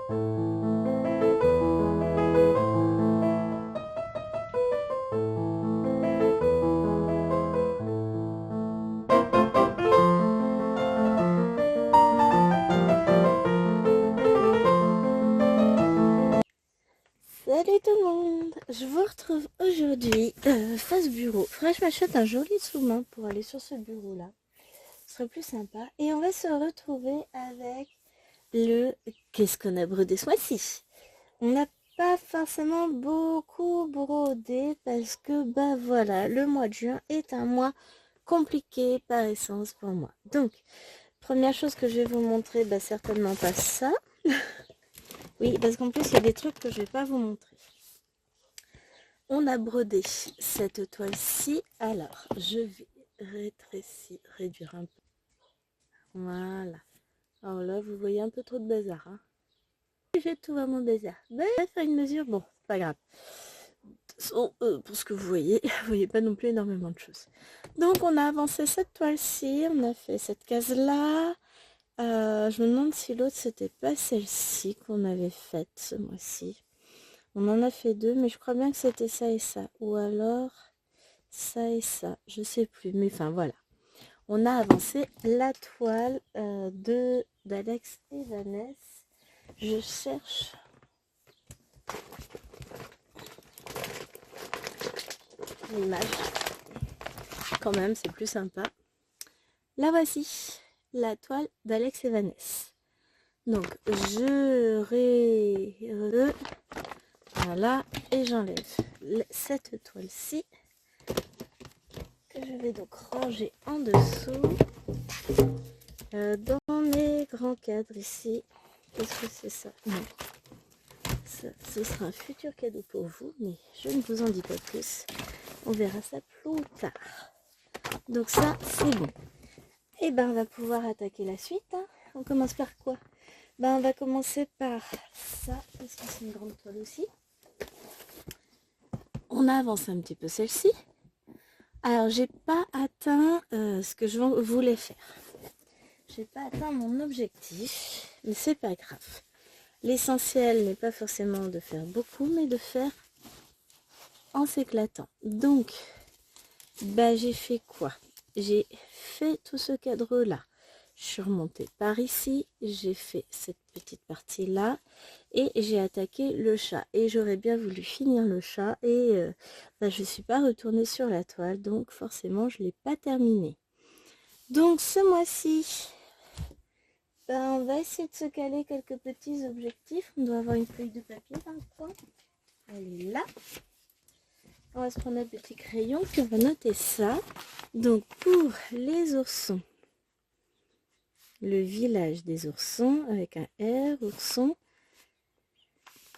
Salut tout le monde, je vous retrouve aujourd'hui face bureau. Faudrait que je m'achète un joli sous-main pour aller sur ce bureau là, ce serait plus sympa. Et on va se retrouver avec le qu'est-ce qu'on a brodé ce mois-ci. On n'a pas forcément beaucoup brodé parce que bah voilà, le mois de juin est un mois compliqué par essence pour moi. Donc première chose que je vais vous montrer, bah certainement pas ça. Oui, parce qu'en plus, il y a des trucs que je ne vais pas vous montrer. On a brodé cette toile-ci. Alors, je vais réduire un peu. Voilà. Alors là, vous voyez un peu trop de bazar. Hein. J'ai tout à mon bazar. Ben, je vais faire une mesure. Bon, pas grave. Pour ce que vous voyez pas non plus énormément de choses. Donc, on a avancé cette toile-ci. On a fait cette case-là. Je me demande si l'autre c'était pas celle-ci qu'on avait faite ce mois-ci. On en a fait deux, mais je crois bien que c'était ça et ça. Ou alors ça et ça. Je sais plus. Mais enfin voilà. On a avancé la toile d'Alex et Vanessa. Je cherche. L'image. Quand même, c'est plus sympa. La voici. La toile d'Alex et Vanessa. Donc, voilà, et j'enlève cette toile-ci que je vais donc ranger en dessous dans mes grands cadres ici. Qu'est-ce que c'est ça? Non. Ça, ce sera un futur cadeau pour vous, mais je ne vous en dis pas plus. On verra ça plus tard. Donc ça, c'est bon. Et ben, on va pouvoir attaquer la suite. Hein. On commence par quoi? Ben, on va commencer par ça, parce que c'est une grande toile aussi. On a avancé un petit peu celle-ci. Alors, j'ai pas atteint ce que je voulais faire. J'ai pas atteint mon objectif, mais c'est pas grave. L'essentiel n'est pas forcément de faire beaucoup, mais de faire en s'éclatant. Donc, bah, j'ai fait quoi? J'ai fait tout ce cadre-là. Je suis remontée par ici, j'ai fait cette petite partie-là et j'ai attaqué le chat. Et j'aurais bien voulu finir le chat et bah, je ne suis pas retournée sur la toile, donc forcément je ne l'ai pas terminé. Donc ce mois-ci, bah, on va essayer de se caler quelques petits objectifs. On doit avoir une feuille de papier dans le coin. Elle est là. On va se prendre un petit crayon puis on va noter ça. Donc pour les oursons, le village des oursons avec un R, ourson.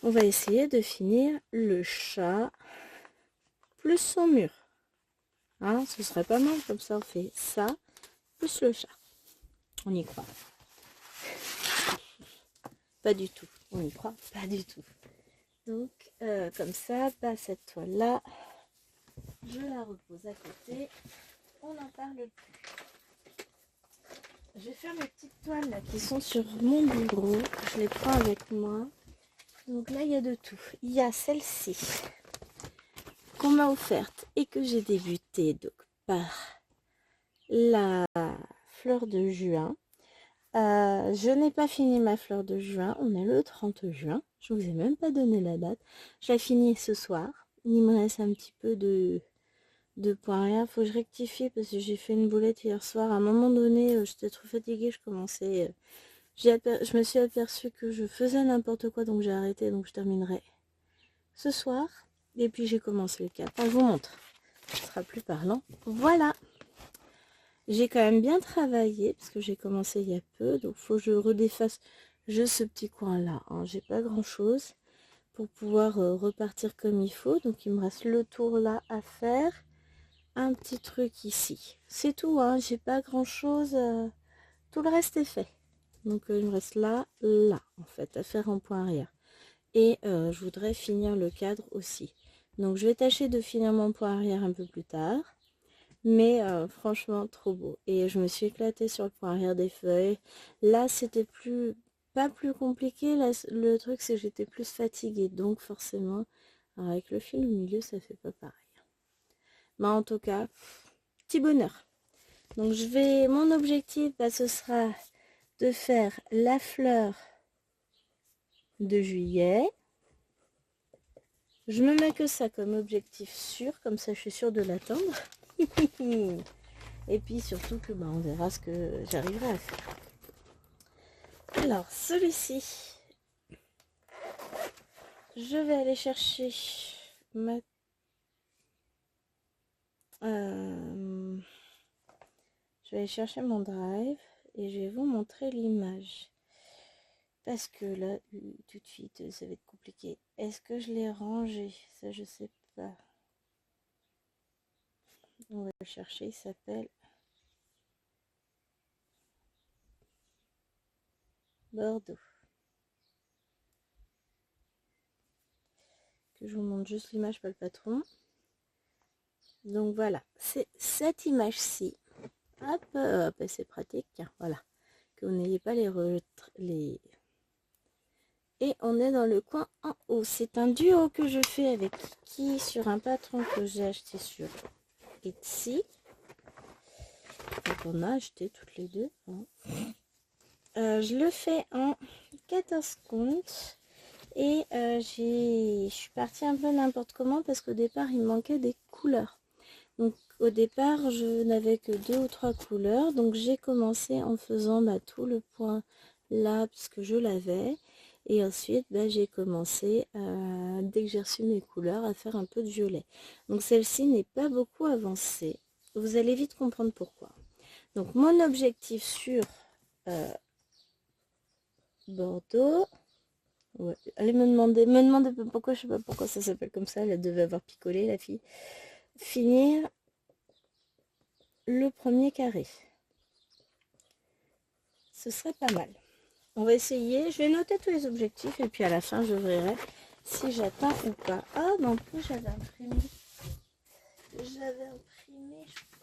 On va essayer de finir le chat plus son mur. Hein, ce serait pas mal, comme ça on fait ça plus le chat. On y croit. Pas du tout. On y croit pas du tout. Donc comme ça, bah, cette toile là, je la repose à côté. On n'en parle plus. Je vais faire mes petites toiles là qui sont sur mon bureau. Je les prends avec moi. Donc là, il y a de tout. Il y a celle-ci qu'on m'a offerte et que j'ai débuté donc par la fleur de juin. Je n'ai pas fini ma fleur de juin. On est le 30 juin. Je ne vous ai même pas donné la date. Je la finis ce soir. Il me reste un petit peu de point rien. Faut que je rectifie parce que j'ai fait une boulette hier soir. À un moment donné, j'étais trop fatiguée. Je me suis aperçue que je faisais n'importe quoi, donc j'ai arrêté. Donc je terminerai ce soir. Et puis j'ai commencé le cap. Je vous montre. Ce sera plus parlant. Voilà. J'ai quand même bien travaillé parce que j'ai commencé il y a peu. Donc il faut que je redéfasse juste ce petit coin là. Hein. J'ai pas grand chose pour pouvoir repartir comme il faut. Donc il me reste le tour là à faire. Un petit truc ici. C'est tout. Hein. J'ai pas grand chose. Tout le reste est fait. Donc il me reste là en fait à faire en point arrière. Et je voudrais finir le cadre aussi. Donc je vais tâcher de finir mon point arrière un peu plus tard. Mais franchement trop beau. Et je me suis éclatée sur le point arrière des feuilles. Là c'était plus pas plus compliqué. Là, le truc, c'est que j'étais plus fatiguée. Donc, forcément, alors avec le fil au milieu, ça fait pas pareil. Mais en tout cas, petit bonheur. Donc, mon objectif, bah, ce sera de faire la fleur de juillet. Je me mets que ça comme objectif sûr. Comme ça, je suis sûre de l'atteindre. Et puis, surtout que bah, on verra ce que j'arriverai à faire. Alors, celui-ci, je vais aller chercher ma... je vais aller chercher mon drive et je vais vous montrer l'image. Parce que là, tout de suite, ça va être compliqué. Est-ce que je l'ai rangé? Ça, je sais pas. On va le chercher, il s'appelle Bordeaux. Que je vous montre juste l'image, pas le patron. Donc voilà, c'est cette image-ci. Hop, hop, c'est pratique. Voilà, que vous n'ayez pas les... Et on est dans le coin en haut. C'est un duo que je fais avec Kiki sur un patron que j'ai acheté sur Etsy. Donc on a acheté toutes les deux. Hein. Je le fais en 14 comptes. Et je suis partie un peu n'importe comment parce qu'au départ il me manquait des couleurs. Donc au départ je n'avais que 2 ou 3 couleurs. Donc j'ai commencé en faisant tout le point là parce que je l'avais. Et ensuite j'ai commencé, dès que j'ai reçu mes couleurs, à faire un peu de violet. Donc celle-ci n'est pas beaucoup avancée. Vous allez vite comprendre pourquoi. Donc mon objectif sur Bordeaux... Ouais. Allez me demander pourquoi, je sais pas pourquoi ça s'appelle comme ça, elle devait avoir picolé la fille. Finir le premier carré. Ce serait pas mal. On va essayer, je vais noter tous les objectifs et puis à la fin je verrai si j'atteins ou pas. Ah, mais en plus j'avais imprimé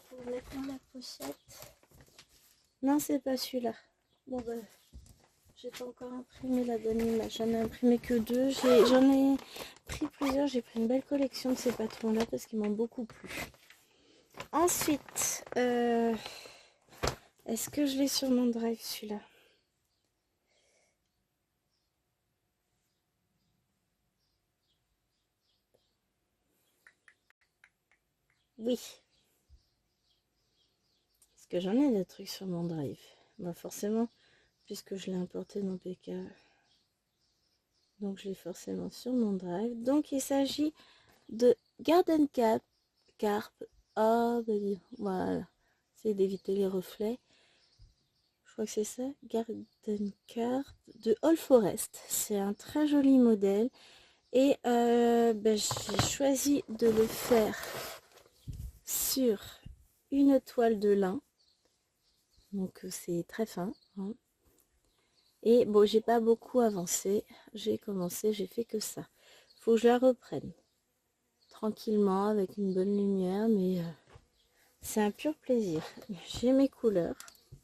pour mettre dans la pochette. Non, c'est pas celui-là. Bon bah... J'ai pas encore imprimé la bonne image, j'en ai imprimé que 2. J'en ai pris plusieurs, j'ai pris une belle collection de ces patrons-là parce qu'ils m'ont beaucoup plu. Ensuite, est-ce que je l'ai sur mon drive celui-là? Oui. Est-ce que j'en ai des trucs sur mon drive? Bah forcément, puisque je l'ai importé dans PK. Donc je l'ai forcément sur mon drive. Donc il s'agit de Garden Carp. Oh, voilà. C'est d'éviter les reflets. Je crois que c'est ça. Garden Carp de All Forest. C'est un très joli modèle. Et j'ai choisi de le faire sur une toile de lin. Donc c'est très fin. Hein. Et bon, j'ai pas beaucoup avancé. J'ai commencé, j'ai fait que ça. Faut que je la reprenne tranquillement avec une bonne lumière, mais c'est un pur plaisir. J'ai mes couleurs. Vous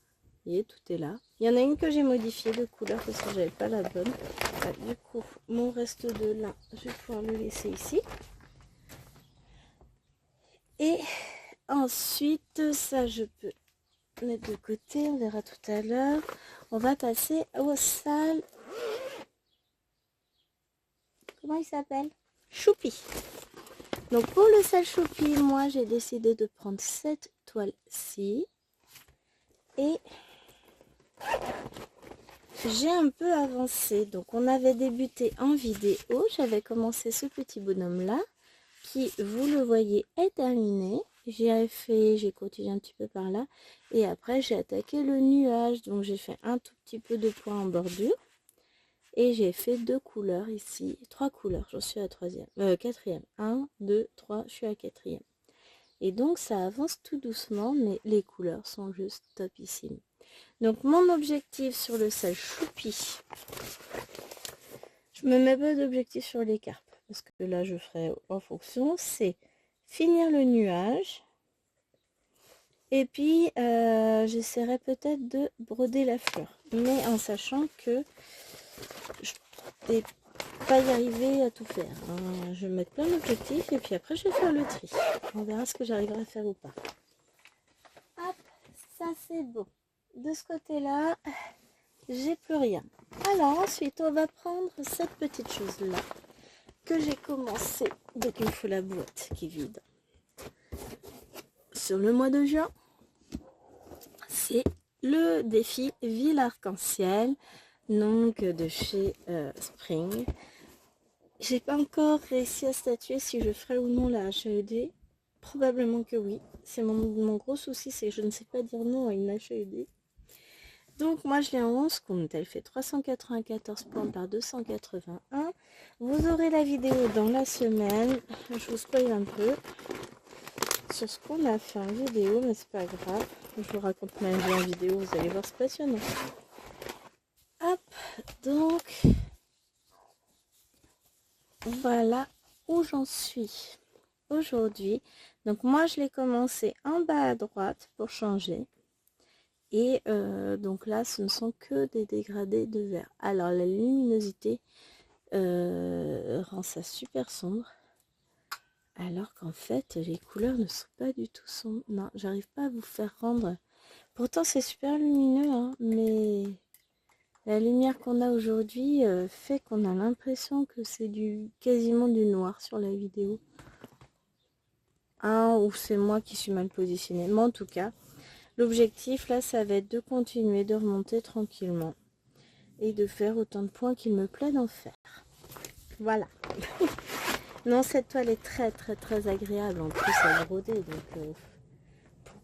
voyez, tout est là. Il y en a une que j'ai modifiée de couleur parce que j'avais pas la bonne. Du coup, mon reste de lin, je vais pouvoir le laisser ici. Et ensuite, ça je peux mettre de côté, on verra tout à l'heure. On va passer au sale. Comment il s'appelle? Choupi. Donc pour le sale choupi, moi j'ai décidé de prendre cette toile-ci. Et j'ai un peu avancé. Donc on avait débuté en vidéo. J'avais commencé ce petit bonhomme-là, qui, vous le voyez, est terminé. J'ai continué un petit peu par là. Et après, j'ai attaqué le nuage. Donc j'ai fait un tout petit peu de points en bordure. Et j'ai fait 2 couleurs ici, 3 couleurs, j'en suis à la quatrième. 1, 2, 3, je suis à la quatrième. Et donc ça avance tout doucement, mais les couleurs sont juste topissimes. Donc mon objectif sur le sale choupi, je me mets pas d'objectif sur les carpes, parce que là je ferai en fonction, c'est finir le nuage. Et puis j'essaierai peut-être de broder la fleur, mais en sachant que et pas y arriver à tout faire. Hein. Je vais mettre plein d'objectifs et puis après je vais faire le tri. On verra ce que j'arriverai à faire ou pas. Hop, ça c'est bon. De ce côté-là, j'ai plus rien. Alors ensuite, on va prendre cette petite chose-là que j'ai commencé. Donc il me faut la boîte qui est vide. Sur le mois de juin, c'est le défi Ville Arc-en-Ciel, donc de chez Spring. J'ai pas encore réussi à statuer si je ferai ou non la HED. Probablement que oui. C'est mon gros souci, c'est que je ne sais pas dire non à une HED. Donc moi je l'ai en 11 comptes, elle fait 394 points par 281. Vous aurez la vidéo dans la semaine. Je vous spoil un peu sur ce qu'on a fait en vidéo, mais c'est pas grave. Je vous raconte ma vie en vidéo, vous allez voir, c'est passionnant. Hop, donc voilà où j'en suis aujourd'hui. Donc moi je l'ai commencé en bas à droite pour changer. Et donc là, ce ne sont que des dégradés de vert. Alors la luminosité rend ça super sombre. Alors qu'en fait, les couleurs ne sont pas du tout sombres. Non, j'arrive pas à vous faire rendre. Pourtant, c'est super lumineux, hein, mais la lumière qu'on a aujourd'hui fait qu'on a l'impression que c'est quasiment du noir sur la vidéo. Ah, ou c'est moi qui suis mal positionnée. Mais en tout cas, l'objectif là, ça va être de continuer de remonter tranquillement et de faire autant de points qu'il me plaît d'en faire. Voilà. Non, cette toile est très très très agréable en plus à broder, donc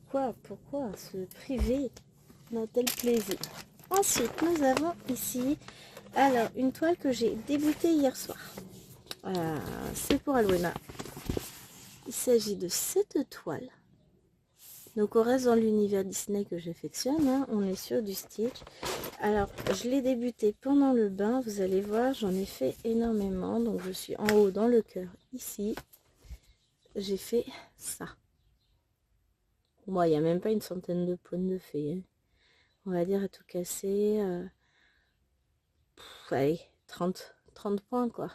pourquoi se priver d'un tel plaisir. Ensuite, nous avons ici alors une toile que j'ai débutée hier soir. C'est pour Alwena. Il s'agit de cette toile. Donc on reste dans l'univers Disney que j'affectionne, hein. On est sur du Stitch. Alors je l'ai débuté pendant le bain, vous allez voir, j'en ai fait énormément. Donc je suis en haut dans le cœur ici. J'ai fait ça. Bon, il n'y a même pas une centaine de points de fée. Hein. On va dire à tout casser. Allez, 30 points quoi.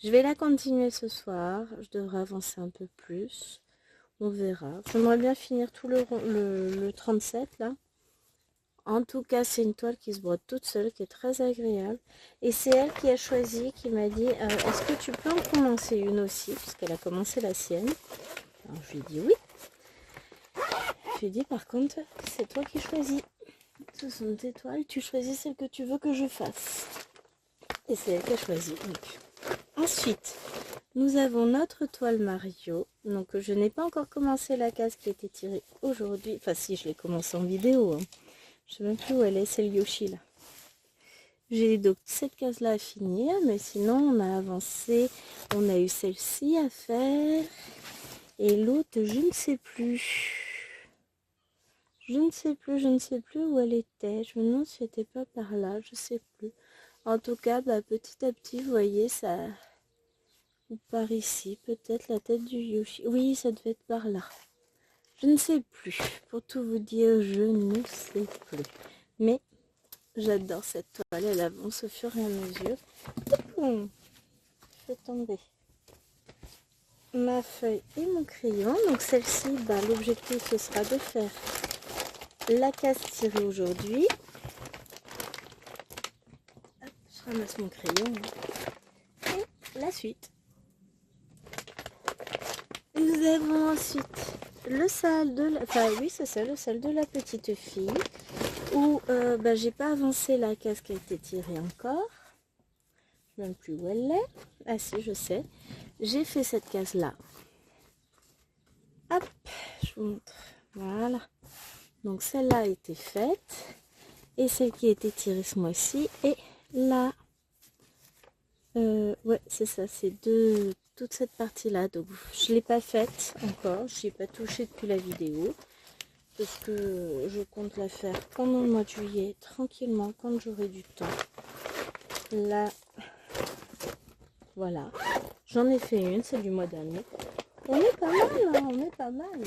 Je vais la continuer ce soir. Je devrais avancer un peu plus. On verra. J'aimerais bien finir tout le 37 là. En tout cas, c'est une toile qui se brode toute seule, qui est très agréable. Et c'est elle qui a choisi, qui m'a dit est-ce que tu peux en commencer une aussi, puisqu'elle a commencé la sienne. Alors je lui ai dit oui. Je lui ai dit par contre, c'est toi qui choisis. Ce sont tes toiles, tu choisis celle que tu veux que je fasse. Et c'est elle qui a choisi. Donc. Ensuite, nous avons notre toile Mario. Donc je n'ai pas encore commencé la case qui a été tirée aujourd'hui. Enfin si, je l'ai commencé en vidéo. Hein. Je ne sais même plus où elle est, c'est le Yoshi là. J'ai donc cette case là à finir, mais sinon on a avancé. On a eu celle-ci à faire. Et l'autre, je ne sais plus. Je ne sais plus où elle était. Je me demande si elle n'était pas par là, je ne sais plus. En tout cas, bah, petit à petit, vous voyez, ça... Ou par ici, peut-être la tête du Yoshi. Oui, ça devait être par là. Je ne sais plus. Pour tout vous dire, je ne sais plus. Mais j'adore cette toile. Elle avance au fur et à mesure. Je fais tomber ma feuille et mon crayon. Donc celle-ci, bah, l'objectif, ce sera de faire la case tirée aujourd'hui. Je ramasse mon crayon. Et la suite. Nous avons ensuite le salle de la... Enfin oui, c'est ça, le salle de la petite fille. Où bah, j'ai pas avancé la case qui a été tirée encore. Je ne sais même plus où elle est. Ah si, je sais. J'ai fait cette case là. Hop, je vous montre. Voilà. Donc celle-là a été faite. Et celle qui a été tirée ce mois-ci est là. Ouais, c'est ça, c'est toute cette partie-là. Donc je ne l'ai pas faite encore. Je n'y ai pas touché depuis la vidéo. Parce que je compte la faire pendant le mois de juillet, tranquillement, quand j'aurai du temps. Là, voilà. J'en ai fait une, c'est du mois dernier. On est pas mal, hein, on est pas mal.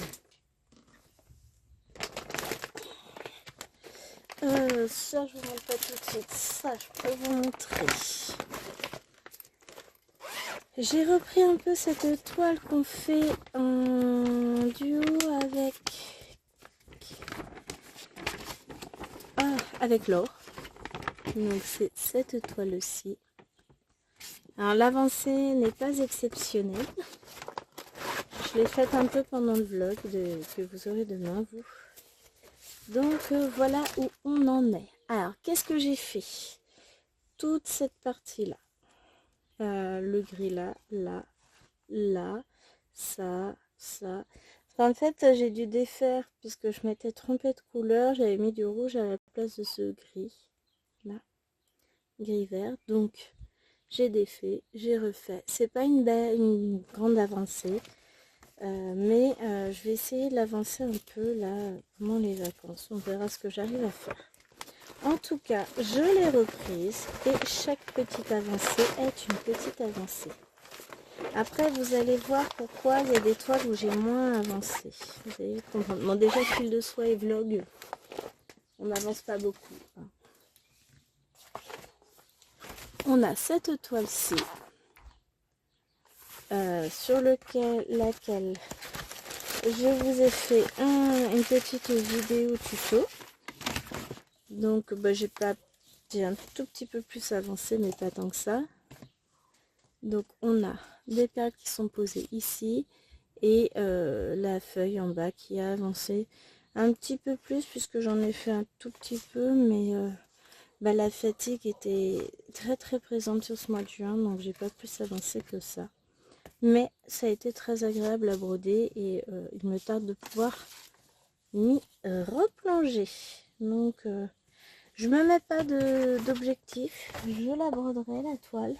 Ça, je vous montre pas tout de suite. Ça, je peux vous montrer. J'ai repris un peu cette toile qu'on fait en duo avec l'or. Donc c'est cette toile-ci. Alors l'avancée n'est pas exceptionnelle. Je l'ai faite un peu pendant le vlog que vous aurez demain, vous. Donc voilà où on en est. Alors qu'est-ce que j'ai fait? Toute cette partie-là. Le gris là, ça. En fait, j'ai dû défaire puisque je m'étais trompée de couleur. J'avais mis du rouge à la place de ce gris. Là, gris vert. Donc, j'ai défait, j'ai refait. C'est pas une grande avancée. Mais je vais essayer de l'avancer un peu là pendant les vacances. On verra ce que j'arrive à faire. En tout cas, je l'ai reprise et chaque petite avancée est une petite avancée. Après, vous allez voir pourquoi il y a des toiles où j'ai moins avancé. Vous allez comprendre. Bon, déjà, fil de soie et vlog, on n'avance pas beaucoup. On a cette toile-ci sur laquelle je vous ai fait une petite vidéo tuto. Donc, j'ai un tout petit peu plus avancé, mais pas tant que ça. Donc, on a des perles qui sont posées ici et la feuille en bas qui a avancé un petit peu plus puisque j'en ai fait un tout petit peu, mais la fatigue était très très présente sur ce mois de juin, donc j'ai pas plus avancé que ça. Mais ça a été très agréable à broder et il me tarde de pouvoir m'y replonger. Donc je me mets pas d'objectif, je la broderai la toile.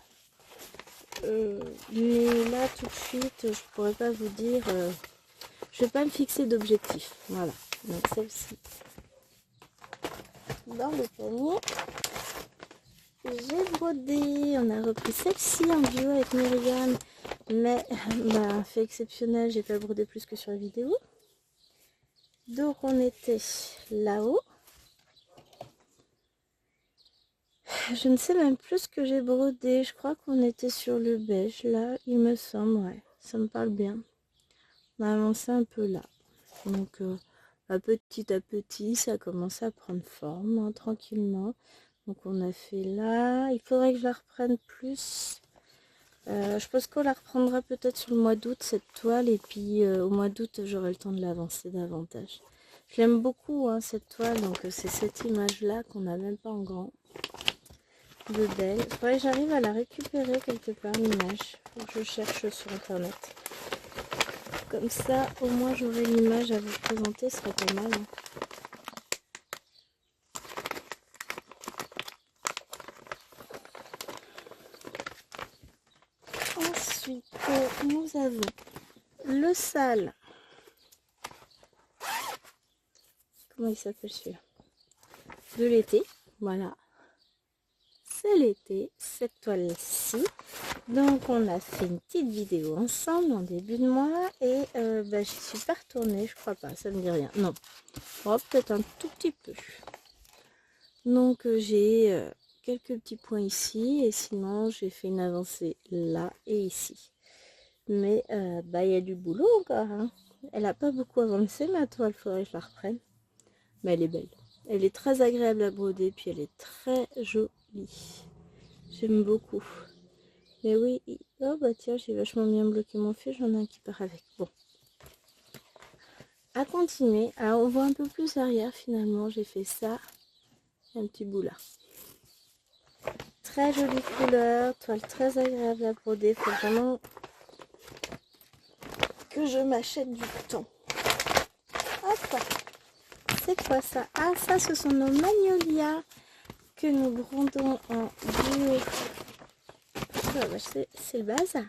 Mais là tout de suite je pourrais pas vous dire, je vais pas me fixer d'objectif. Voilà, donc celle-ci dans le panier. J'ai brodé, on a repris celle-ci en duo avec Myriam, mais fait exceptionnel, j'ai pas brodé plus que sur la vidéo. Donc on était là-haut. Je ne sais même plus ce que j'ai brodé, je crois qu'on était sur le beige là, il me semble, ouais, ça me parle bien. On a avancé un peu là, donc petit à petit ça a commencé à prendre forme, hein, tranquillement. Donc on a fait là, il faudrait que je la reprenne plus. Je pense qu'on la reprendra peut-être sur le mois d'août cette toile, et puis au mois d'août j'aurai le temps de l'avancer davantage. Je l'aime beaucoup hein, cette toile, donc c'est cette image là qu'on n'a même pas en grand. De belle. Il faudrait que j'arrive à la récupérer quelque part l'image. Je cherche sur internet. Comme ça au moins j'aurai l'image à vous présenter, ce serait pas mal. Hein. Ensuite, nous avons le sale. Comment il s'appelle celui-là? De l'été. Voilà. C'est l'été, cette toile-ci. Donc, on a fait une petite vidéo ensemble en début de mois. Et je suis pas retournée, je crois pas. Ça me dit rien. Non. Oh, peut-être un tout petit peu. Donc, j'ai quelques petits points ici. Et sinon, j'ai fait une avancée là et ici. Mais il y a du boulot encore. Hein. Elle n'a pas beaucoup avancé ma toile, il faudrait que je la reprenne. Mais elle est belle. Elle est très agréable à broder, puis elle est très jolie. J'aime beaucoup. Mais oui, oh bah tiens, j'ai vachement bien bloqué mon fil, j'en ai un qui part avec. Bon. À continuer. Alors on voit un peu plus arrière finalement, j'ai fait ça. Un petit bout là. Très jolie couleur, toile très agréable à broder. Il faut vraiment que je m'achète du temps. Hop. C'est quoi ça? Ah, ça, ce sont nos magnolias que nous brondons en duo. Oh, c'est le bazar.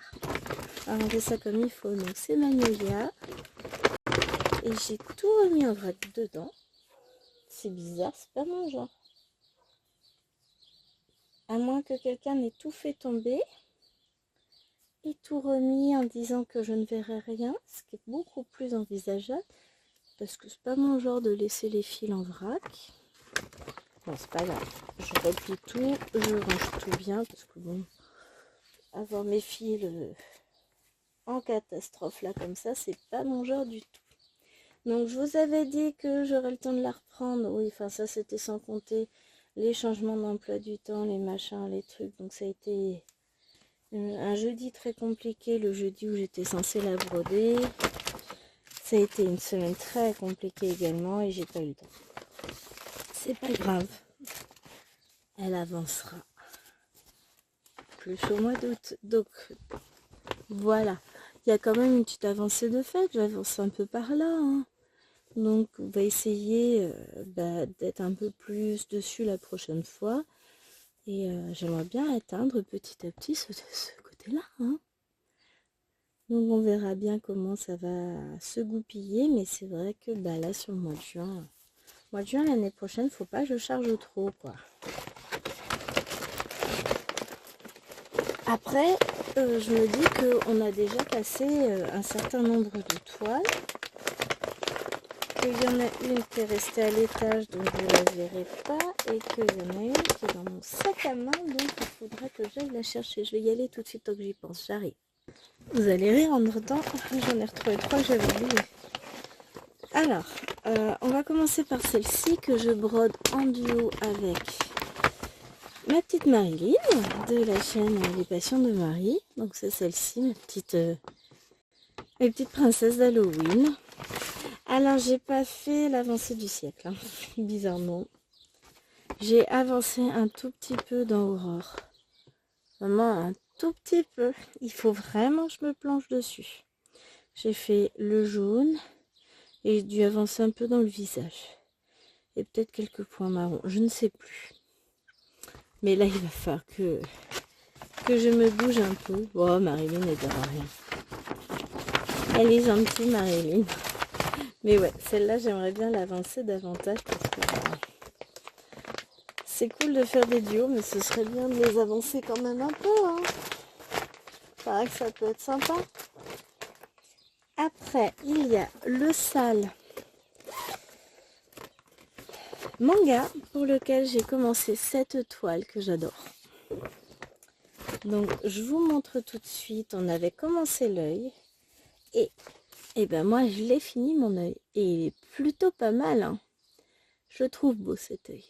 On va ranger ça comme il faut. Donc, c'est magnolias. Et j'ai tout remis en vrac dedans. C'est bizarre, c'est pas mon genre. À moins que quelqu'un n'ait tout fait tomber. Et tout remis en disant que je ne verrai rien. Ce qui est beaucoup plus envisageable. Parce que c'est pas mon genre de laisser les fils en vrac. Bon, c'est pas grave. Je replie tout, je range tout bien parce que bon, avoir mes fils en catastrophe là comme ça, c'est pas mon genre du tout. Donc je vous avais dit que j'aurais le temps de la reprendre. Oui, enfin ça c'était sans compter les changements d'emploi du temps, les machins, les trucs. Donc ça a été un jeudi très compliqué, le jeudi où j'étais censée la broder. Ça a été une semaine très compliquée également et j'ai pas eu le temps. C'est pas grave. Elle avancera plus au mois d'août. Donc voilà. Il y a quand même une petite avancée de fait. J'avance un peu par là. Hein. Donc on va essayer d'être un peu plus dessus la prochaine fois. Et j'aimerais bien atteindre petit à petit ce côté-là. Hein. Donc on verra bien comment ça va se goupiller. Mais c'est vrai que là sur le mois de juin l'année prochaine, faut pas que je charge trop quoi. Après, je me dis qu'on a déjà passé un certain nombre de toiles. Qu'il y en a une qui est restée à l'étage, donc je ne la verrai pas. Et qu'il y en a une qui est dans mon sac à main, donc il faudra que j'aille la chercher. Je vais y aller tout de suite tant que j'y pense, j'arrive. Vous allez rire en temps, j'en ai retrouvé 3 que j'avais oublié. Alors, on va commencer par celle-ci que je brode en duo avec ma petite Marilyn de la chaîne Les Passions de Marie. Donc c'est celle-ci, ma petite princesse d'Halloween. Alors j'ai pas fait l'avancée du siècle, hein. Bizarrement. J'ai avancé un tout petit peu dans Aurore. Vraiment un tout petit peu. Il faut vraiment que je me planche dessus. J'ai fait le jaune et j'ai dû avancer un peu dans le visage. Et peut-être quelques points marrons, je ne sais plus. Mais là il va falloir que je me bouge un peu. Oh, Marilyn n'est de rien. Elle est gentille, Marilyn. Mais ouais, celle-là, j'aimerais bien l'avancer davantage parce que c'est cool de faire des duos, mais ce serait bien de les avancer quand même un peu. Hein. Il paraît que ça peut être sympa. Après, il y a le sale manga pour lequel j'ai commencé cette toile que j'adore. Donc, je vous montre tout de suite. On avait commencé l'œil et ben moi, je l'ai fini mon œil. Et il est plutôt pas mal. Hein. Je trouve beau cet œil.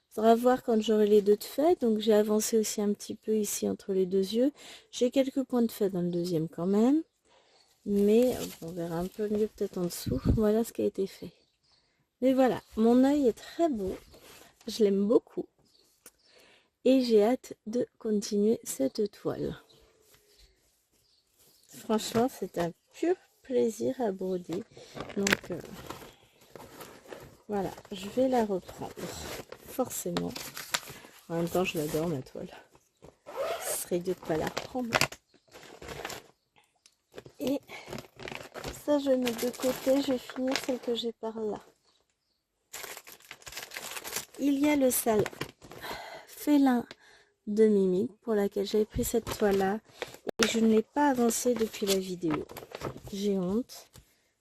Faudra voir quand j'aurai les deux de fait. Donc j'ai avancé aussi un petit peu ici entre les deux yeux. J'ai quelques points de fait dans le deuxième quand même. Mais on verra un peu mieux peut-être en dessous. Voilà ce qui a été fait. Mais voilà, mon œil est très beau. Je l'aime beaucoup. Et j'ai hâte de continuer cette toile. Franchement, c'est un pur plaisir à broder. Donc voilà, je vais la reprendre. Forcément. En même temps, je l'adore ma toile. Ce serait idiot de ne pas la reprendre. Et ça, je mets de côté. Je vais finir celle que j'ai par là. Il y a le sale félin de Mimi pour laquelle j'avais pris cette toile-là. Et je ne l'ai pas avancée depuis la vidéo. J'ai honte.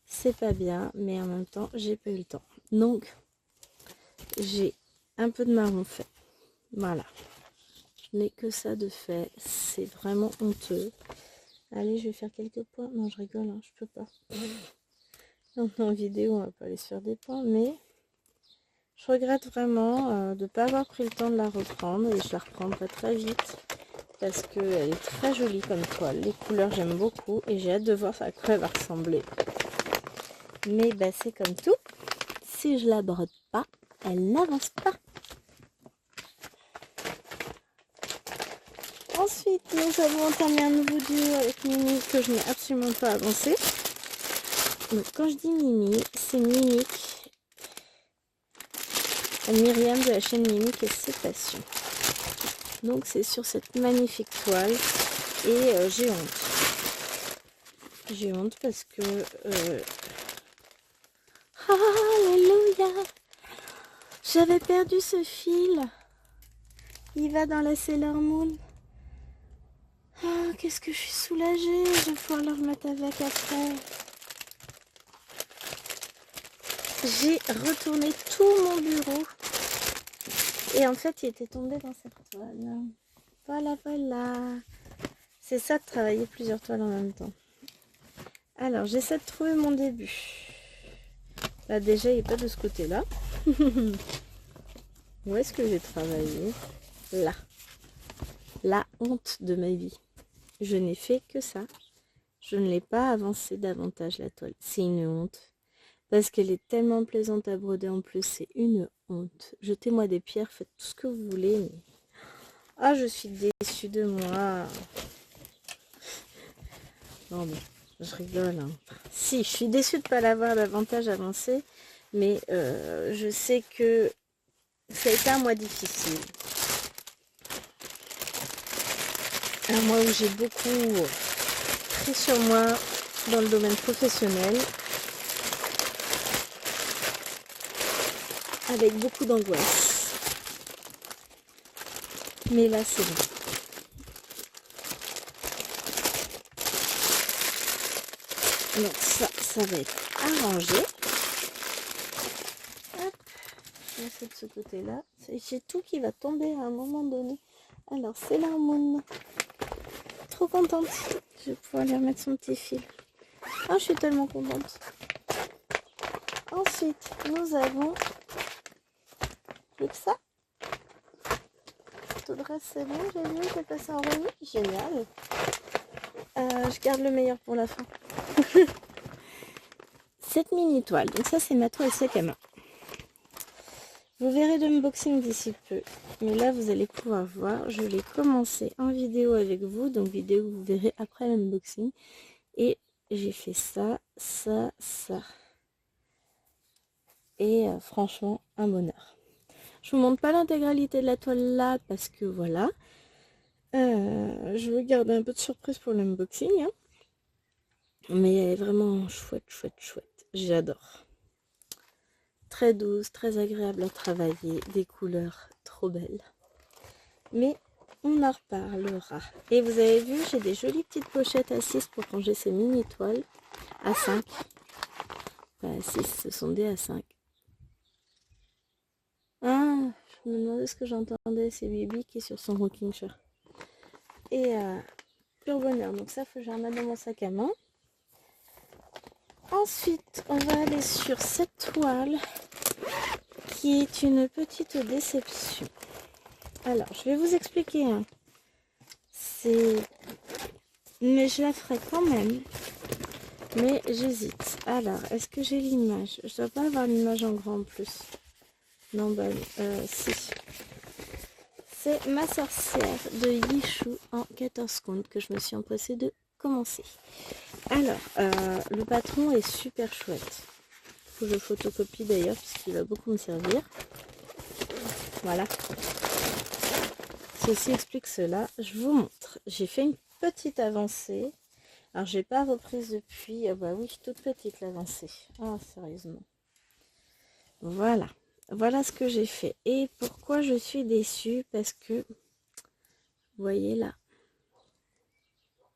C'est pas bien, mais en même temps, j'ai pas eu le temps. Donc, j'ai un peu de marron fait. Voilà. Je n'ai que ça de fait. C'est vraiment honteux. Allez, je vais faire quelques points. Non, je rigole, hein, je peux pas. En vidéo, on va pas aller se faire des points, mais je regrette vraiment de ne pas avoir pris le temps de la reprendre. Et je la reprendrai très vite parce qu'elle est très jolie comme toile. Les couleurs, j'aime beaucoup et j'ai hâte de voir à quoi elle va ressembler. Mais bah, c'est comme tout. Si je la brode pas, elle n'avance pas. Ensuite, nous avons entamé un nouveau duo avec Mimi que je n'ai absolument pas avancé. Donc, quand je dis Mimi, c'est Mimique, Myriam de la chaîne Mimique et ses passions. Donc, c'est sur cette magnifique toile et j'ai honte. J'ai honte parce que... Alléluia! J'avais perdu ce fil. Il va dans la Sailor Moon. Ah, qu'est-ce que je suis soulagée. Je vais pouvoir le remettre avec après. J'ai retourné tout mon bureau. Et en fait, il était tombé dans cette toile. Voilà, voilà. C'est ça de travailler plusieurs toiles en même temps. Alors, j'essaie de trouver mon début. Là, déjà, il n'est pas de ce côté-là. Où est-ce que j'ai travaillé? Là. La honte de ma vie. Je n'ai fait que ça. Je ne l'ai pas avancé davantage, la toile. C'est une honte. Parce qu'elle est tellement plaisante à broder en plus. C'est une honte. Jetez-moi des pierres, faites tout ce que vous voulez. Mais... ah, je suis déçue de moi. Non, mais je rigole. Hein. Si, je suis déçue de ne pas l'avoir davantage avancé. Mais je sais que ça a été un mois difficile. Un mois où j'ai beaucoup pris sur moi dans le domaine professionnel. Avec beaucoup d'angoisse. Mais là, c'est bon. Donc ça va être arrangé. Hop, je vais de ce côté-là. J'ai tout qui va tomber à un moment donné. Alors, c'est l'harmonie. Trop contente. Je vais pouvoir lui remettre son petit fil. Ah, je suis tellement contente. Ensuite, nous avons plus que ça. Tout le reste, c'est bon. J'ai vu, j'ai passé en remis. Génial. Je garde le meilleur pour la fin. Cette mini toile. Donc ça, c'est ma toile sec à main. Vous verrez l'unboxing d'ici peu. Mais là, vous allez pouvoir voir. Je l'ai commencé en vidéo avec vous. Donc vidéo que vous verrez après l'unboxing. Et j'ai fait ça, ça, ça. Et franchement, un bonheur. Je vous montre pas l'intégralité de la toile là. Parce que voilà. Je veux garder un peu de surprise pour l'unboxing. Hein. Mais elle est vraiment chouette, chouette, chouette. J'adore. Très douce, très agréable à travailler. Des couleurs trop belles. Mais on en reparlera. Et vous avez vu, j'ai des jolies petites pochettes à 6 pour ranger ces mini toiles. À 5. Pas à 6, ce sont des à 5. Ah, je me demandais ce que j'entendais. C'est Bibi qui est sur son rocking chair. Et pur bonheur. Donc ça, faut que je remette dans mon sac à main. Ensuite, on va aller sur cette toile qui est une petite déception. Alors, je vais vous expliquer. Hein. Mais je la ferai quand même. Mais j'hésite. Alors, est-ce que j'ai l'image? Je dois pas avoir l'image en grand en plus. Non, bah, si. C'est Ma sorcière de Yishu en 14 contes que je me suis empressée de commencer. Alors, le patron est super chouette. Faut que je photocopie d'ailleurs puisqu'il va beaucoup me servir. Voilà. Ceci explique cela. Je vous montre. J'ai fait une petite avancée. Alors, j'ai pas reprise depuis. Ah bah oui, toute petite l'avancée. Ah, sérieusement. Voilà. Voilà ce que j'ai fait. Et pourquoi je suis déçue? Parce que, vous voyez là,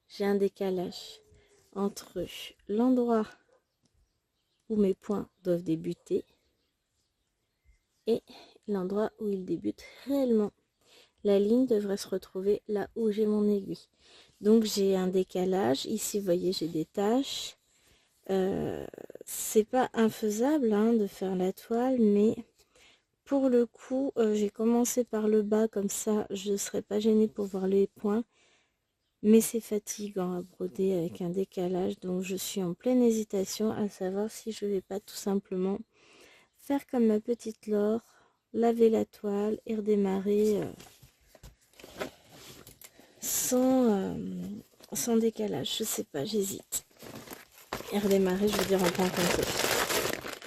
j'ai un décalage entre l'endroit où mes points doivent débuter et l'endroit où ils débutent réellement. La ligne devrait se retrouver là où j'ai mon aiguille. Donc j'ai un décalage. Ici, vous voyez, j'ai des taches. C'est pas infaisable hein, de faire la toile, mais pour le coup, j'ai commencé par le bas, comme ça, je ne serai pas gênée pour voir les points. Mais c'est fatigant à broder avec un décalage, donc je suis en pleine hésitation à savoir si je vais pas tout simplement faire comme ma petite Laure, laver la toile et redémarrer sans décalage. Je sais pas, j'hésite. Et redémarrer, je veux dire en point complet.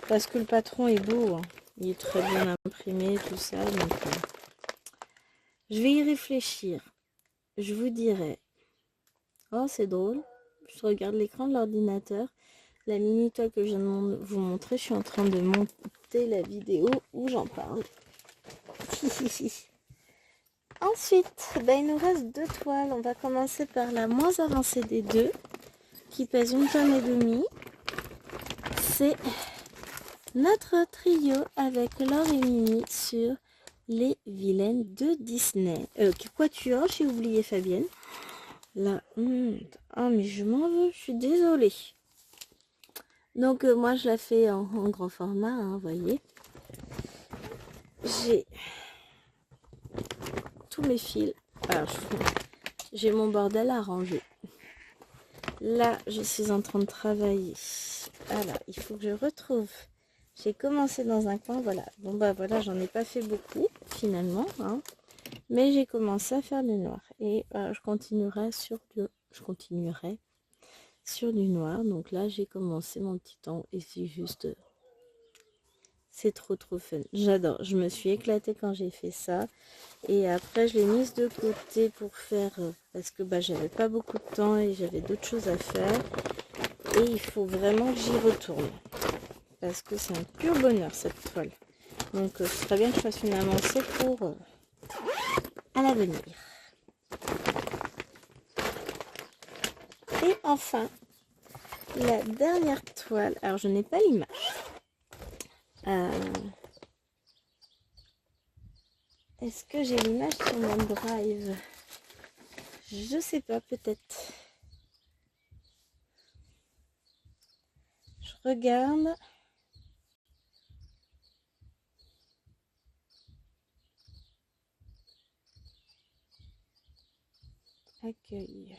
Parce que le patron est beau, hein. Il est très bien imprimé, tout ça, donc je vais y réfléchir. Je vous dirai. Oh, c'est drôle. Je regarde l'écran de l'ordinateur. La mini toile que je viens de vous montrer, je suis en train de monter la vidéo où j'en parle. Ensuite, il nous reste 2 toiles. On va commencer par la moins avancée des deux, qui pèse 1,5 tonne. C'est notre trio avec Laure et Mimi sur les vilaines de Disney. Quatuor, j'ai oublié Fabienne. La honte. Ah, mais je m'en veux, je suis désolée. Donc, moi, je la fais en grand format, hein, vous voyez. J'ai tous mes fils. Alors, j'ai mon bordel à ranger. Là, je suis en train de travailler. Alors, il faut que je retrouve. J'ai commencé dans un coin, voilà. Bon, bah voilà, j'en ai pas fait beaucoup, finalement, hein. Mais j'ai commencé à faire du noir. Et je continuerai sur du noir. Donc là, j'ai commencé mon petit temps. Et c'est juste... c'est trop fun. J'adore. Je me suis éclatée quand j'ai fait ça. Et après, je l'ai mise de côté pour faire... parce que bah, j'avais pas beaucoup de temps et j'avais d'autres choses à faire. Et il faut vraiment que j'y retourne. Parce que c'est un pur bonheur, cette toile. Donc, ce serait bien que je fasse une avancée pour... à l'avenir. Et enfin, la dernière toile. Alors, je n'ai pas l'image. Est-ce que j'ai l'image sur mon drive? Je sais pas, peut-être. Je regarde. Accueil.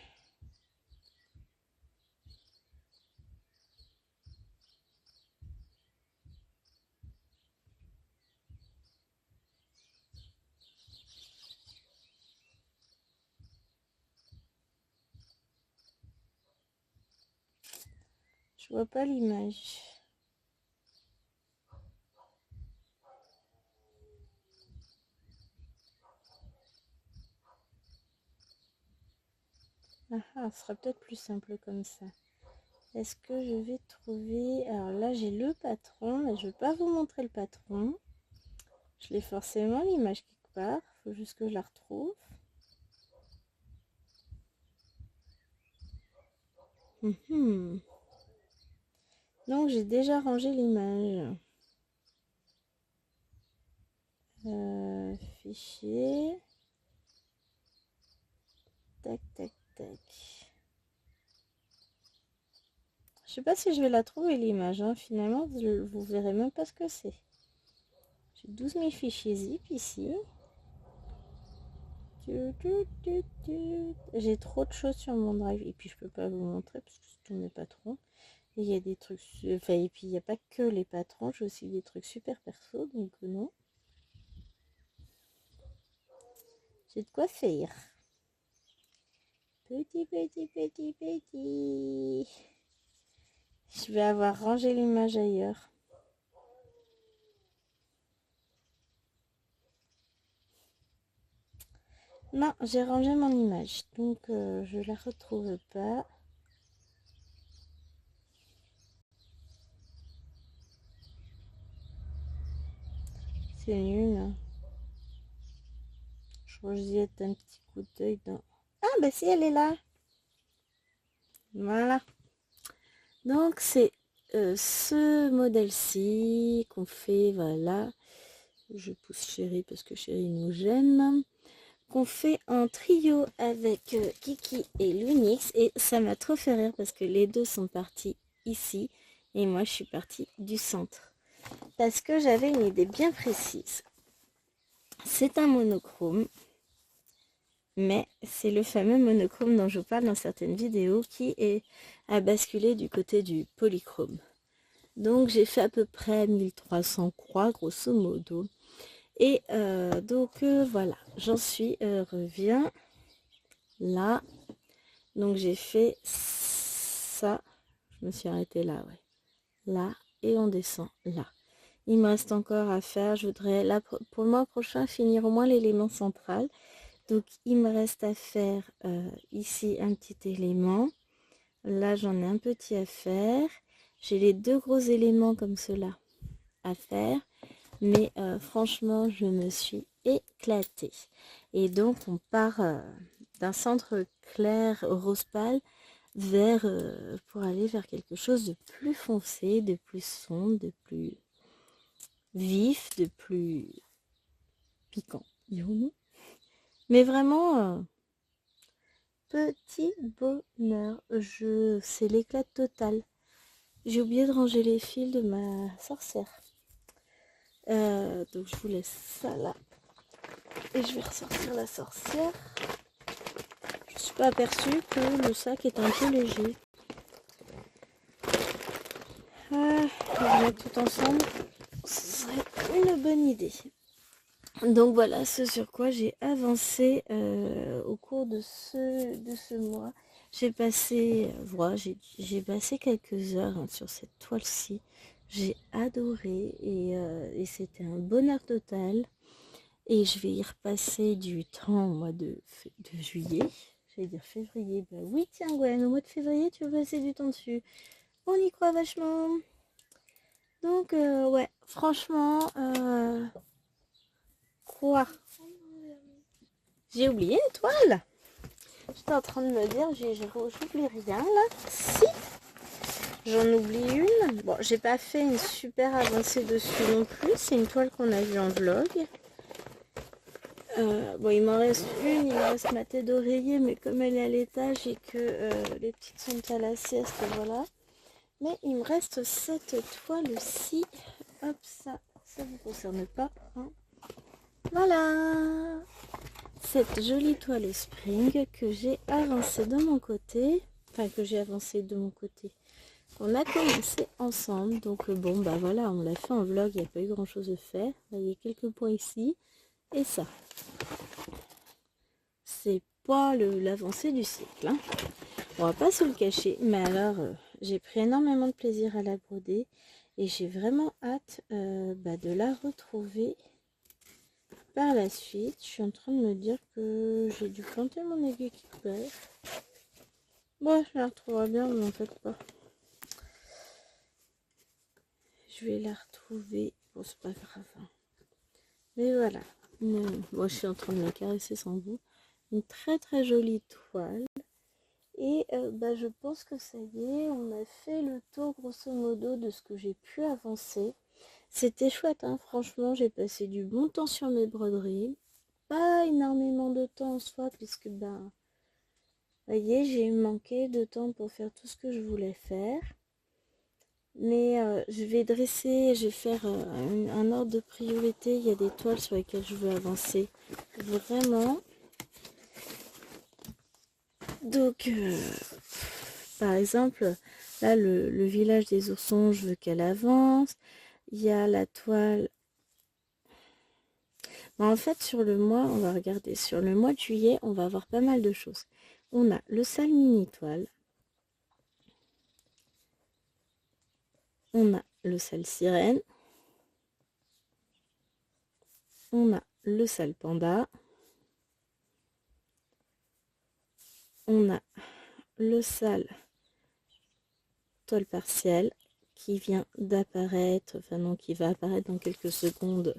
Je vois pas l'image. Ah, ce sera peut-être plus simple comme ça. Est-ce que je vais trouver... Alors là, j'ai le patron, mais je ne vais pas vous montrer le patron. Je l'ai forcément l'image quelque part. Il faut juste que je la retrouve. Donc, j'ai déjà rangé l'image. Fichier. Tac, tac, tac. Je sais pas si je vais la trouver l'image. Hein. Finalement, vous verrez même pas ce que c'est. J'ai 12 000 fichiers zip ici. J'ai trop de choses sur mon drive. Et puis je peux pas vous montrer parce que c'est tous mes patrons. Et il y a des trucs... Enfin, et puis il n'y a pas que les patrons. J'ai aussi des trucs super perso. Donc non. J'ai de quoi faire. Petit. Je vais avoir rangé l'image ailleurs. Non, j'ai rangé mon image. Donc, je la retrouve pas. C'est nul. Hein. Je rejette un petit coup d'œil dans... Ah, bah si, elle est là. Voilà. Donc, c'est ce modèle-ci qu'on fait, voilà. Je pousse Chérie parce que Chérie nous gêne. Qu'on fait en trio avec Kiki et Lunix. Et ça m'a trop fait rire parce que les deux sont partis ici. Et moi, je suis partie du centre. Parce que j'avais une idée bien précise. C'est un monochrome. Mais c'est le fameux monochrome dont je vous parle dans certaines vidéos qui est à basculer du côté du polychrome. Donc j'ai fait à peu près 1300 croix grosso modo. Et donc voilà, j'en suis reviens là. Donc j'ai fait ça. Je me suis arrêtée là, ouais. Là et on descend là. Il me reste encore à faire. Je voudrais là pour le mois prochain finir au moins l'élément central. Donc, il me reste à faire ici un petit élément. Là, j'en ai un petit à faire. J'ai les deux gros éléments comme cela à faire. Mais franchement, je me suis éclatée. Et donc, on part d'un centre clair rose pâle vers, pour aller vers quelque chose de plus foncé, de plus sombre, de plus vif, de plus piquant. Mais vraiment... petit bonheur. C'est l'éclat total. J'ai oublié de ranger les fils de ma sorcière. Donc je vous laisse ça là. Et je vais ressortir la sorcière. Je ne suis pas aperçue que le sac est un peu léger. On va mettre tout ensemble. Ce serait une bonne idée. Donc voilà ce sur quoi j'ai avancé au cours de ce mois. J'ai passé, voilà, j'ai passé quelques heures sur cette toile-ci. J'ai adoré et c'était un bonheur total. Et je vais y repasser du temps au mois de juillet. J'allais dire février. Bah oui, tiens Gwen, au mois de février, tu vas passer du temps dessus. On y croit vachement. Donc, ouais, franchement, quoi? J'ai oublié l'étoile. J'étais en train de me dire, j'oublie rien là. Si, j'en oublie une. Bon, j'ai pas fait une super avancée dessus non plus. C'est une toile qu'on a vue en vlog. Bon, il m'en reste une, il me reste ma tête d'oreiller, mais comme elle est à l'étage et que les petites sont à la sieste, voilà. Mais il me reste cette toile-ci. Hop, ça vous concerne pas. Hein. Voilà, cette jolie toile spring que j'ai avancée de mon côté. Enfin, que j'ai avancée de mon côté. On a commencé ensemble. Donc, bon, bah voilà, on l'a fait en vlog. Il n'y a pas eu grand-chose à faire. Là, il y a quelques points ici. Et ça. C'est pas l'avancée du siècle. Hein. On va pas se le cacher. Mais alors, j'ai pris énormément de plaisir à la broder. Et j'ai vraiment hâte de la retrouver par la suite. Je suis en train de me dire que j'ai dû planter mon aiguille qui perd. Bon, je la retrouverai bien, mais en fait pas. Je vais la retrouver. Bon, c'est pas grave. Hein. Mais voilà. Moi, je suis en train de la caresser sans vous. Une très très jolie toile. Et je pense que ça y est, on a fait le tour grosso modo de ce que j'ai pu avancer. C'était chouette, hein, franchement, j'ai passé du bon temps sur mes broderies. Pas énormément de temps en soi, puisque vous voyez, j'ai manqué de temps pour faire tout ce que je voulais faire. Mais je vais faire un ordre de priorité. Il y a des toiles sur lesquelles je veux avancer vraiment. Donc, par exemple, là, le village des oursons, je veux qu'elle avance. Il y a la toile. En fait, sur le mois, on va regarder. Sur le mois de juillet, on va avoir pas mal de choses. On a le sale mini toile. On a le sale sirène. On a le sale panda. On a le sale toile partielle qui vient d'apparaître, enfin non, qui va apparaître dans quelques secondes.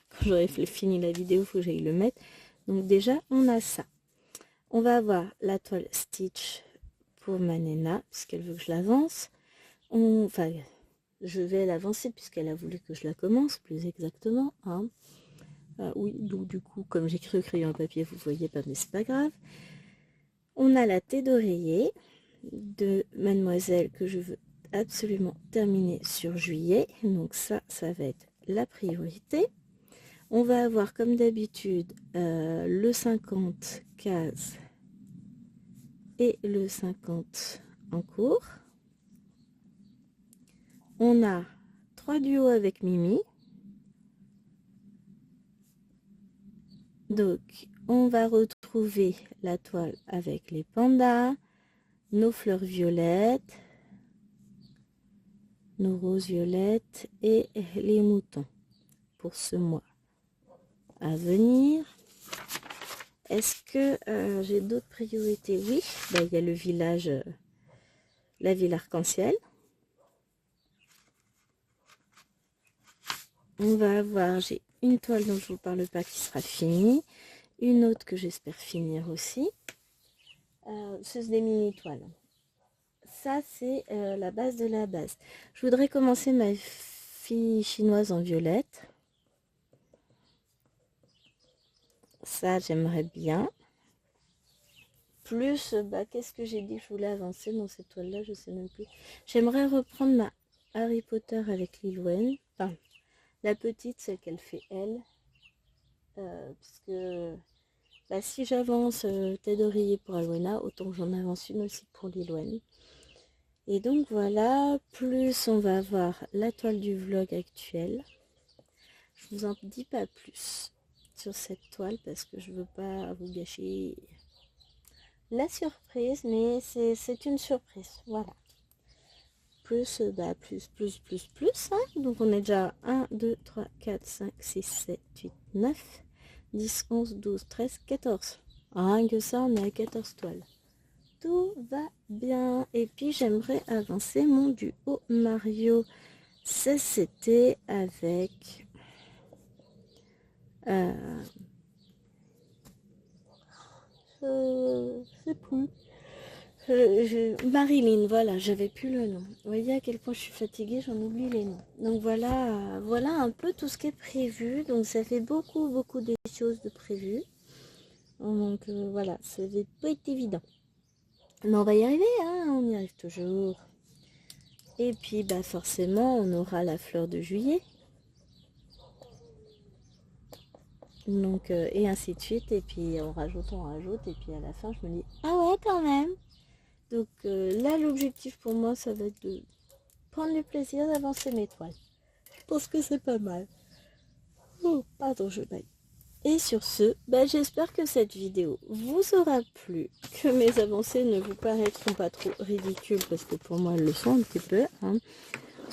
Quand j'aurai fini la vidéo, il faut que j'aille le mettre. Donc déjà, on a ça. On va avoir la toile Stitch pour ma Nena, puisqu'elle veut que je l'avance. Enfin, je vais l'avancer puisqu'elle a voulu que je la commence, plus exactement. Hein. Oui, donc du coup, comme j'écris au crayon à papier, vous voyez pas, mais c'est pas grave. On a la tête d'oreiller de Mademoiselle que je veux absolument terminer sur juillet. Donc ça va être la priorité. On va avoir comme d'habitude le 50 cases et le 50 en cours. On a 3 duos avec Mimi. Donc, on va retrouver la toile avec les pandas, nos fleurs violettes, nos roses violettes et les moutons pour ce mois à venir. Est-ce que j'ai d'autres priorités? Oui, il y a le village, la ville arc-en-ciel. On va avoir, j'ai une toile dont je vous parle pas qui sera finie, une autre que j'espère finir aussi. C'est des mini toiles. Ça c'est la base de la base. Je voudrais commencer ma fille chinoise en violette. Ça j'aimerais bien. Plus, qu'est-ce que j'ai dit que je voulais avancer dans cette toile-là, je sais même plus. J'aimerais reprendre ma Harry Potter avec Lilwen. Enfin, la petite, celle qu'elle fait elle. Parce que si j'avance tête d'oreiller pour Alwena, autant que j'en avance une aussi pour Lilwen. Et donc voilà, plus on va avoir la toile du vlog actuel. Je vous en dis pas plus sur cette toile parce que je veux pas vous gâcher la surprise, mais c'est une surprise, voilà. Plus, plus, hein. Donc on est déjà 1, 2, 3, 4, 5, 6, 7, 8, 9, 10, 11, 12, 13, 14. Rien que ça, on est à 14 toiles. Tout va bien. Et puis j'aimerais avancer mon duo Mario CCT avec je sais plus. Marilyn, voilà, j'avais plus le nom. Vous voyez à quel point je suis fatiguée, j'en oublie les noms. Donc voilà, voilà un peu tout ce qui est prévu. Donc ça fait beaucoup de choses de prévues. Donc voilà, ça va pas être évident. Mais on va y arriver, hein, on y arrive toujours. Et puis forcément, on aura la fleur de juillet. Donc, et ainsi de suite. Et puis on rajoute. Et puis à la fin, je me dis, ah ouais, quand même. Donc là, l'objectif pour moi, ça va être de prendre le plaisir d'avancer mes toiles. Je pense que c'est pas mal. Oh, pardon, je baille. Et sur ce, j'espère que cette vidéo vous aura plu, que mes avancées ne vous paraîtront pas trop ridicules, parce que pour moi, elles le sont un petit peu, hein.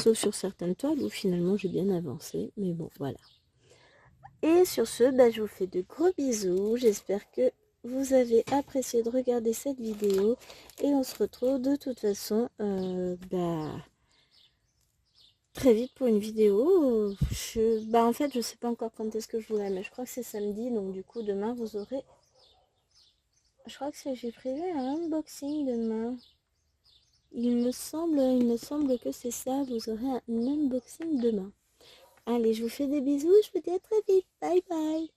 Sauf sur certaines toiles où finalement j'ai bien avancé, mais bon, voilà. Et sur ce, je vous fais de gros bisous, j'espère que vous avez apprécié de regarder cette vidéo, et on se retrouve de toute façon, très vite pour une vidéo. En fait, je sais pas encore quand est-ce que je voudrais, mais je crois que c'est samedi, donc du coup, demain, vous aurez... Je crois que j'ai prévu un unboxing demain. Il me semble que c'est ça, vous aurez un unboxing demain. Allez, je vous fais des bisous, je vous dis à très vite. Bye bye.